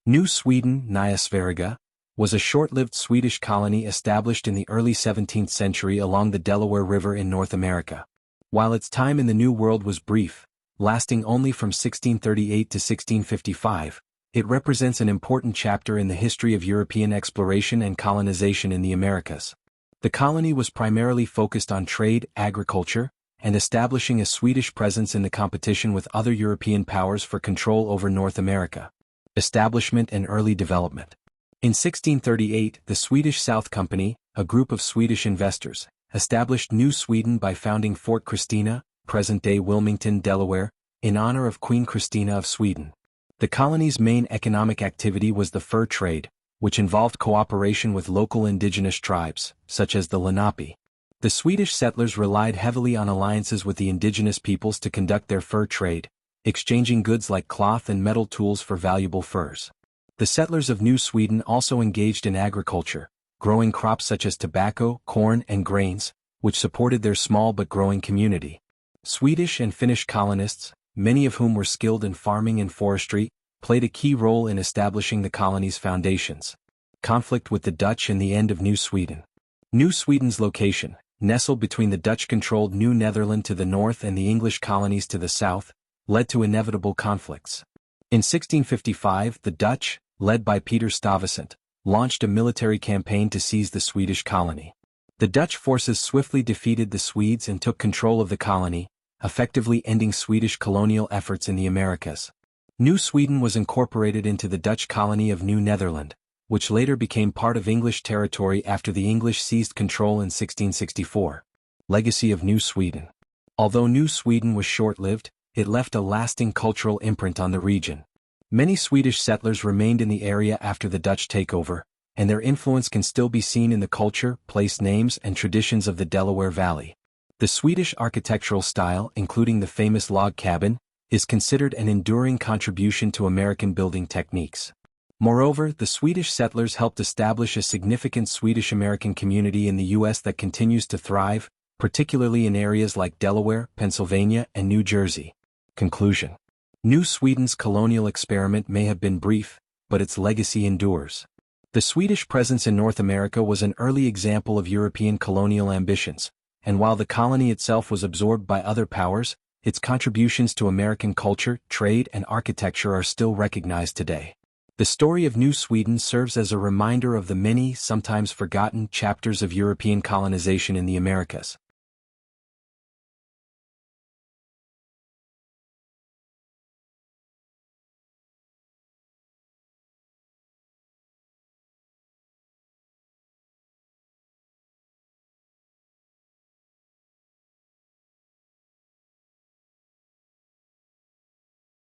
New Sweden, Nya Sverige, was a short-lived Swedish colony established in the early 17th century along the Delaware River in North America. While its time in the New World was brief, lasting only from 1638 to 1655, it represents an important chapter in the history of European exploration and colonization in the Americas. The colony was primarily focused on trade, agriculture, and establishing a Swedish presence in the competition with other European powers for control over North America. Establishment and early development. In 1638, the Swedish South Company, a group of Swedish investors, established New Sweden by founding Fort Christina, present-day Wilmington, Delaware, in honor of Queen Christina of Sweden. The colony's main economic activity was the fur trade, which involved cooperation with local indigenous tribes, such as the Lenape. The Swedish settlers relied heavily on alliances with the indigenous peoples to conduct their fur trade, exchanging goods like cloth and metal tools for valuable furs. The settlers of New Sweden also engaged in agriculture, growing crops such as tobacco, corn, and grains, which supported their small but growing community. Swedish and Finnish colonists, many of whom were skilled in farming and forestry, played a key role in establishing the colony's foundations. Conflict with the Dutch and the end of New Sweden. New Sweden's location, nestled between the Dutch-controlled New Netherland to the north and the English colonies to the south, led to inevitable conflicts. In 1655, the Dutch, led by Peter Stuyvesant, launched a military campaign to seize the Swedish colony. The Dutch forces swiftly defeated the Swedes and took control of the colony, effectively ending Swedish colonial efforts in the Americas. New Sweden was incorporated into the Dutch colony of New Netherland, which later became part of English territory after the English seized control in 1664. Legacy of New Sweden. Although New Sweden was short-lived, it left a lasting cultural imprint on the region. Many Swedish settlers remained in the area after the Dutch takeover, and their influence can still be seen in the culture, place names, and traditions of the Delaware Valley. The Swedish architectural style, including the famous log cabin, is considered an enduring contribution to American building techniques. Moreover, the Swedish settlers helped establish a significant Swedish-American community in the U.S. that continues to thrive, particularly in areas like Delaware, Pennsylvania, and New Jersey. Conclusion. New Sweden's colonial experiment may have been brief, but its legacy endures. The Swedish presence in North America was an early example of European colonial ambitions, and while the colony itself was absorbed by other powers, its contributions to American culture, trade, and architecture are still recognized today. The story of New Sweden serves as a reminder of the many, sometimes forgotten, chapters of European colonization in the Americas.